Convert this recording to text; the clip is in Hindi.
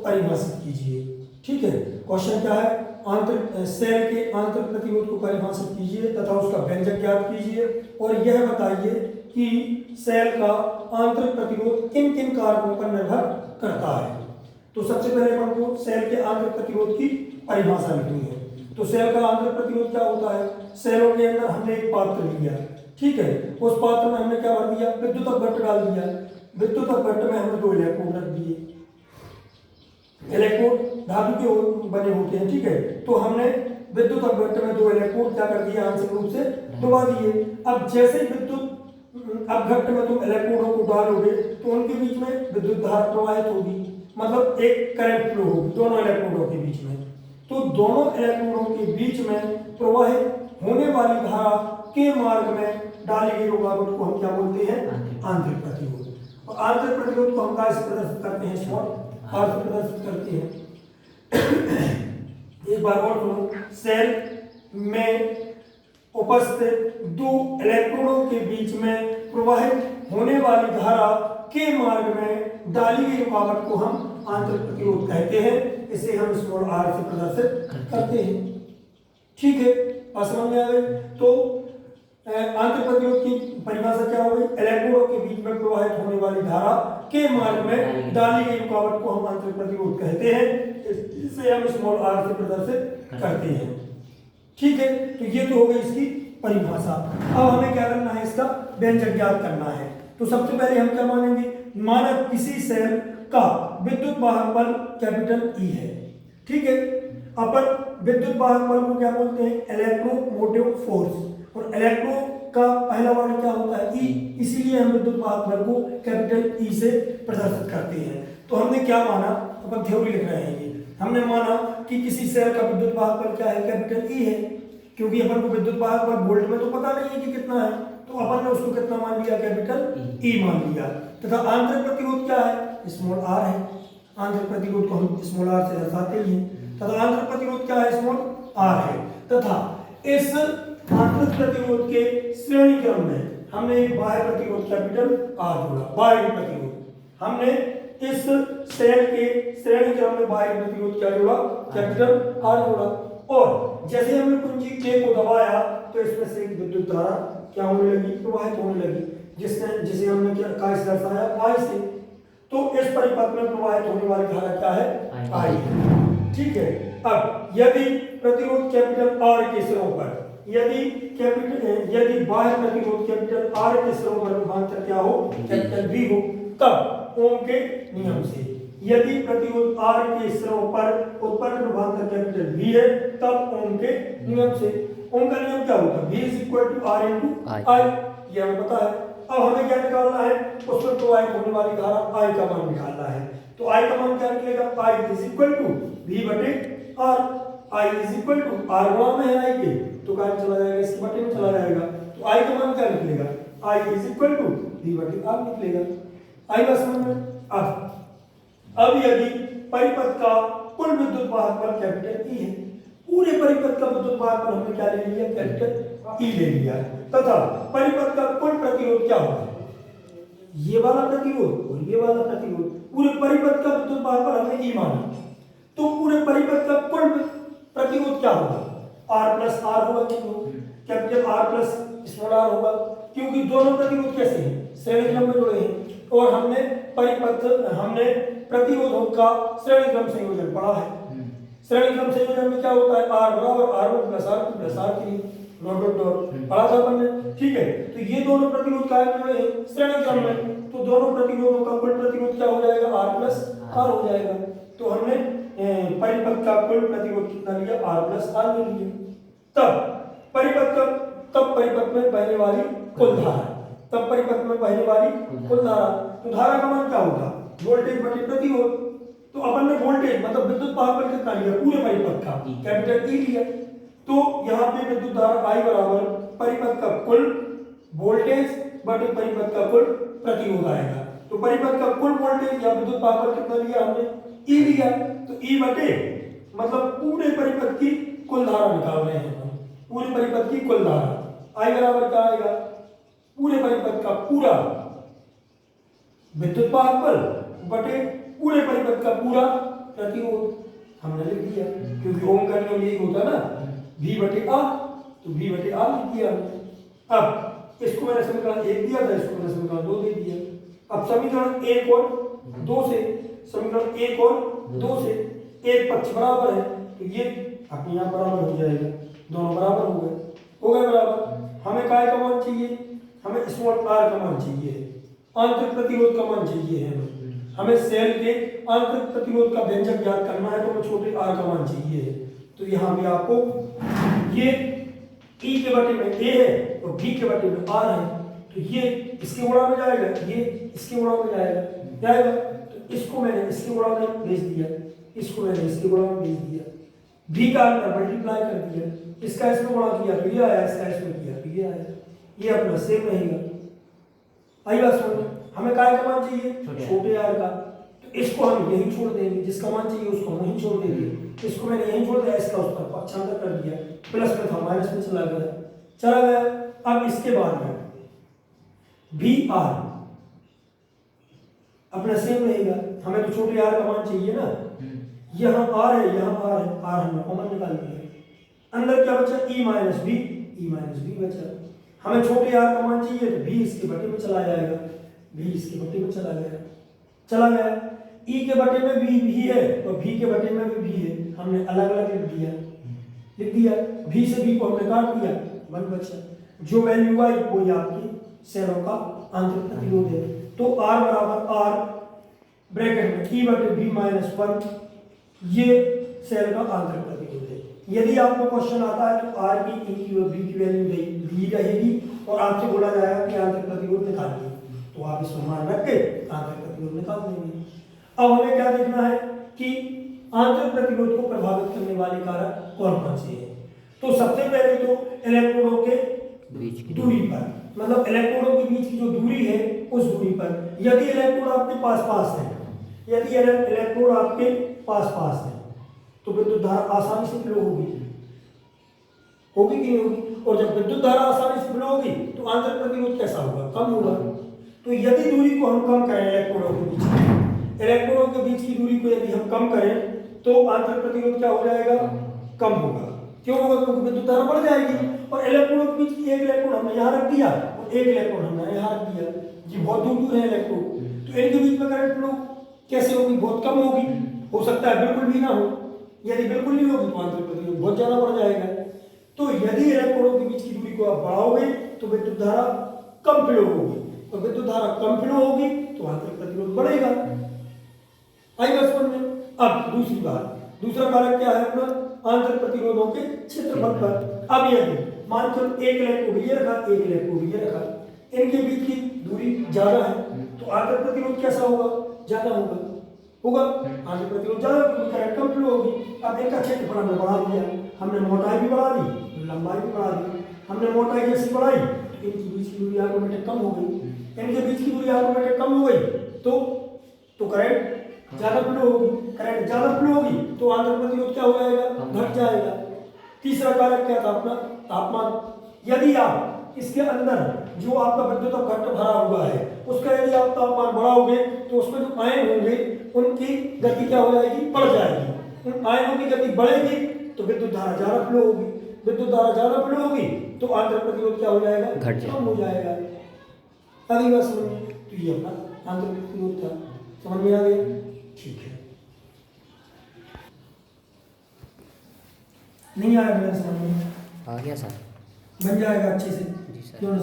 परिभाषित कीजिए। ठीक है, क्वेश्चन क्या है, सेल के आंतरिक प्रतिरोध को परिभाषित कीजिए तथा उसका व्यंजक ज्ञात कीजिए और यह बताइए कि सेल का आंतरिक प्रतिरोध किन किन कारकों पर निर्भर करता है। तो सबसे पहले अपन को सेल के आंतरिक प्रतिरोध की परिभाषा लिखनी है। तो सेल का आंतरिक प्रतिरोध क्या होता है, सेलों के अंदर हमने एक पात्र लिया, ठीक है, उस पात्र में हमने क्या भर दिया, विद्युत अपघट्ट डाल दिया, विद्युत अपघट्ट में हमने 2 इलेक्ट्रोड रख दिए, इलेक्ट्रोड धातु के बने होते हैं, ठीक है, तो हमने विद्युत अपघट्ट में 2 इलेक्ट्रोड क्या कर दिया, आंशिक रूप से डुबा दिए। अब जैसे विद्युत अपघट्ट में तुम इलेक्ट्रोडों को डालोगे तो उनके बीच में विद्युत धारा प्रवाहित होगी, मतलब एक करंट फ्लो होगी दोनों इलेक्ट्रोडों के बीच में। तो दोनों इलेक्ट्रोडों के बीच में प्रवाहित होने वाली धारा के मार्ग में डाली गई रुकावट को हम क्या बोलते हैं, आंतरिक प्रतिरोध। और आंतरिक प्रतिरोध को हम कैसे प्रदर्शित करते हैं, स्मॉल आर से प्रदर्शित करते हैं। एक बार और सुनो, सेल में उपस्थित 2 इलेक्ट्रोडों के बीच में प्रवाहित होने वाली धारा के मार्ग में डाली गई रुकावट को हम आंतरिक प्रतिरोध कहते हैं। इसे हम स्मॉल आर से प्रदर्शित करते हैं। ठीक है, समझ में आ गई। तो आंतरिक प्रतिरोध की परिभाषा क्या हो गई, इलेक्ट्रोडों के बीच में प्रवाहित होने वाली धारा के मार्ग में डाली गई रुकावट को हम आंतरिक प्रतिरोध कहते हैं। इसे हम स्मॉल आर से प्रदर्शित करते हैं। ठीक है, तो ये तो हो गई इसकी परिभाषा। अब हमें क्या करना है, इसका व्यंजक ज्ञात करना है। तो सबसे पहले हम क्या मानेंगे, माना किसी सेल का विद्युत वाहक बल कैपिटल ई है। ठीक है, अपन विद्युत वाहक बल को क्या बोलते हैं, इलेक्ट्रोमोटिव फोर्स, और इलेक्ट्रो का पहला वर्ण क्या होता है, ई, इसीलिए हम विद्युत वाहक बल को कैपिटल ई से प्रदर्शित करते हैं। तो हमने क्या माना, अपन थ्योरी लिख रहे हैं, ये हमने माना कि किसी सेल का विद्युत वाहक बल क्या है, कैपिटल ई है, क्योंकि अपन को विद्युत वाहक बल वोल्ट में तो पता नहीं है कि कितना है, तो अपन ने उसको कितना मान लिया, कैपिटल ई मान लिया। तथा आंतरिक प्रतिरोध क्या है, स्मॉल आर है। आंतरिक प्रतिरोध को हम स्मॉल आर से दर्शाते ही हैं। तथा आंतरिक प्रतिरोध क्या है, स्मॉल आर है। तथा इस आंतरिक प्रतिरोध के श्रेणी क्रम में हमने एक बाह्य प्रतिरोध कैपिटल आर जोड़ा, बाह्य प्रतिरोध हमने इस सेल के श्रेणी क्रम में बाह्य प्रतिरोध क्या जोड़ा, कैपिटल आर जोड़ा। और जैसे हमने कुंजी के को दबाया तो इसमें से एक विद्युत धारा क्या होने लगी, प्रवाहित होने लगी, जिसे हमने क्या काय से दर्शाया, आई से। तो इस परिपथ में प्रवाहित होने वाली धारा क्या है, आई है। ठीक है, अब यदि प्रतिरोध कैपिटल आर के सिरों पर, यदि बाह्य प्रतिरोध कैपिटल आर के सिरों पर विभवांतर क्या हो, कैपिटल वी हो, तब ओम के नियम से, यदि प्रतिरोध आर के सिरों पर उत्पन्न विभवांतर कैपिटल वी है, तब ओम के नियम से, ओम का नियम क्या होता है, V = R × I, ये हमें पता है। अब हमें क्या निकालना है, उसमें प्रवाहित होने वाली धारा I का मान निकालना है। तो I का मान क्या निकलेगा, I = V/R, I = R गुणा में है I के, तो क्या चला जाएगा, इसके बटे में चला जाएगा। तो I का मान क्या निकलेगा, I = V/R निकलेगा। आई बात समझ में। अब यदि परिपथ का कुल विद्युत वाहक बल कैपिटल ई है, पूरे परिपथ का विद्युत वाहक बल हमने क्या ले लिया, कैपिटल ई ले लिया, तथा परिपथ का कुल प्रतिरोध क्या होगा, ये वाला प्रतिरोध और ये वाला प्रतिरोध, पूरे परिपथ का विद्युत वाहक बल हमने ई माना, तो पूरे परिपथ का कुल प्रतिरोध क्या होगा, R+R होगा, कैपिटल R+r होगा, क्योंकि दोनों प्रतिरोध कैसे हैं, श्रेणी क्रम में जुड़े हैं। और हमने प्रतिरोधों का श्रेणी क्रम संयोजन पढ़ा है। श्रेणी क्रम संयोजन में क्या होता है, R = R1 + R2 + R3 पढ़ा था हमने। ठीक है, तो ये दोनों प्रतिरोध काय में जुड़े हैं, श्रेणी क्रम में, तो दोनों प्रतिरोधों का कुल प्रतिरोध क्या हो जाएगा, R+R हो जाएगा। तो हमने परिपथ का कुल प्रतिरोध कितना लिया, R+R ले लिया। तब परिपथ में बहने वाली कुल धारा, कुल धारा, तो धारा का मान क्या होगा, वोल्टेज बटे प्रतिरोध। तो अपन ने वोल्टेज मतलब विद्युत वाहक बल कितना लिया, पूरे परिपथ का, कैपिटल ई लिया। तो यहाँ पे विद्युत धारा I बराबर परिपथ का कुल वोल्टेज बटे परिपथ का कुल प्रतिरोध आएगा। तो परिपथ का कुल वोल्टेज या विद्युत वाहक बल कितना लिया हमने, ई लिया, तो ई बटे मतलब पूरे परिपथ की कुल धारा निकाल रहे हैं हम, पूरे परिपथ की कुल धारा। I बराबर क्या आएगा, पूरे परिपथ का पूरा विद्युत वाहक बल बटे पूरे परिपथ का पूरा प्रतिरोध हमने लिख दिया, क्योंकि ओम का नियम यही होता है ना, V बटे R, तो V बटे R लिख दिया हमने। अब इसको मैंने समीकरण 1 दिया था, इसको मैंने समीकरण 2 दे दिया। अब समीकरण 1 और 2 से, समीकरण 1 और 2 से एक पक्ष बराबर है, तो ये अपने आप बराबर हो जाएगा, दोनों बराबर हो गए बराबर। हमें काय का मान चाहिए, हमें स्मॉल r का मान चाहिए, आंतरिक प्रतिरोध का मान चाहिए है, हमें सेल के आंतरिक प्रतिरोध का व्यंजक ज्ञात करना है, तो हमें छोटे r का मान चाहिए। तो यहाँ भी आपको ये E के बटे में A है और B के बटे में R है, तो ये इसके गुणा में जाएगा, ये इसके गुणा में जाएगा, तो इसको मैंने इसके गुणा में भेज दिया, इसको मैंने इसके गुणा में भेज दिया, B का अंतर मल्टीप्लाई कर दिया, इसका इसमें गुणा किया तो ये आया, इसका इसमें किया तो ये आया, ये अपना सेम रहेगा। आई बात समझ में? हमें काय का मान चाहिए, छोटे r का, तो इसको हम यहीं छोड़ देंगे, जिसका मान चाहिए उसको हम यहीं छोड़ देंगे, इसको मैंने यहीं छोड़ दिया, इसका उस पर पक्षांतर कर दिया, प्लस में था माइनस में चला गया। अब इसके बाद में भी r अपना सेम रहेगा, हमें तो छोटे r का मान चाहिए ना, यहाँ r है, यहाँ r है, r हमने कॉमन निकाल दिया, अंदर क्या बचा, e माइनस बी बचा। हमें छोटे r का मान चाहिए तो b इसके बटे में चला जाएगा, b इसके बटे में चला गया, e के बटे में b है और b के बटे में भी b है, हमने अलग अलग लिख दिया, b से b को हमने काट दिया, 1 बचा, जो वैल्यू आई वो आपकी सेलों का आंतरिक प्रतिरोध है। तो r बराबर r ब्रैकेट में e बटे b माइनस 1, ये सेल का आंतरिक प्रतिरोध है। यदि आपको क्वेश्चन आता है तो r की, e की और b की वैल्यू दी रहेगी और आपसे बोला जाएगा कि आंतरिक प्रतिरोध निकालिए, तो आप इसमें मान रख के आंतरिक प्रतिरोध निकाल देंगे। अब हमें क्या देखना है कि आंतरिक प्रतिरोध को प्रभावित करने वाले कारक कौन कौन से हैं। तो सबसे पहले तो इलेक्ट्रोडों के बीच की दूरी पर, मतलब इलेक्ट्रोडों के बीच की जो दूरी है उस दूरी पर, यदि इलेक्ट्रोड आपके पास है, यदि इलेक्ट्रोड आपके पास है तो विद्युत धारा आसानी से फ्लो होगी कि नहीं होगी, और जब विद्युत धारा आसानी से फ्लो होगी तो आंतरिक प्रतिरोध कैसा होगा, कम होगा। तो यदि दूरी को हम कम करें, इलेक्ट्रोडों के बीच की दूरी को यदि हम कम करें तो आंतरिक प्रतिरोध क्या हो जाएगा, कम होगा। क्यों होगा, क्योंकि विद्युत धारा बढ़ जाएगी, और इलेक्ट्रोडों के बीच की एक इलेक्ट्रोड हमने यहाँ रख दिया और एक इलेक्ट्रोड हमने यहाँ रख दिया, ये बहुत दूर है इलेक्ट्रोड, तो इनके बीच में करंट फ्लो कैसे होगी, बहुत कम होगी, हो सकता है बिल्कुल भी ना हो। यदि बिल्कुल नहीं होगी तो आंतरिक प्रतिरोध बहुत ज्यादा बढ़ जाएगा। तो यदि इलेक्ट्रोडों के बीच की दूरी को आप बढ़ाओगे तो विद्युत धारा कम फ्लो होगी, और विद्युत धारा कम फ्लो होगी तो आंतरिक प्रतिरोध बढ़ेगा। आई बात समझ में? अब दूसरी बात, दूसरा कारक क्या है अपना, आंतरिक प्रतिरोधों के क्षेत्रफल पर। अब यदि मान चलो एक इलेक्ट्रोड ये रखा, एक इलेक्ट्रोड ये रखा, इनके बीच की दूरी ज्यादा है तो आंतरिक प्रतिरोध कैसा होगा, ज्यादा होगा, आंतरिक प्रतिरोध ज्यादा, क्योंकि करंट कम फ्लो होगी। अब इनका क्षेत्रफल हमने बढ़ा दिया, हमने मोटाई भी बढ़ा दी, लंबाई भी बढ़ा दी, हमने मोटाई जैसी बढ़ाई तो इनके बीच की दूरी ऑटोमेटिक कम हो गई, इनके बीच की दूरी ऑटोमेटिक कम हो गई तो करंट ज्यादा फ्लो होगी, करंट ज्यादा फ्लो होगी तो आंतरिक प्रतिरोध क्या हो जाएगा, घट जाएगा। तीसरा कारक क्या था अपना, तापमान। यदि आप इसके अंदर जो आपका विद्युत घट भरा हुआ है उसका यदि आप तापमान बढ़ाओगे तो उसमें जो आयन होंगे उनकी गति क्या हो जाएगी, बढ़ जाएगी। उन आयनों की गति बढ़ेगी तो विद्युत धारा ज्यादा फ्लो होगी, विद्युत धारा ज्यादा फ्लो होगी तो आंतरिक प्रतिरोध क्या हो जाएगा, कम हो जाएगा। अगली बात समझ, तो ये अपना आंतरिक प्रतिरोध था, समझ में आ गया? ठीक है, नहीं आया मेरे समझ में? आ गया सर, बन जाएगा अच्छे से। जी सर।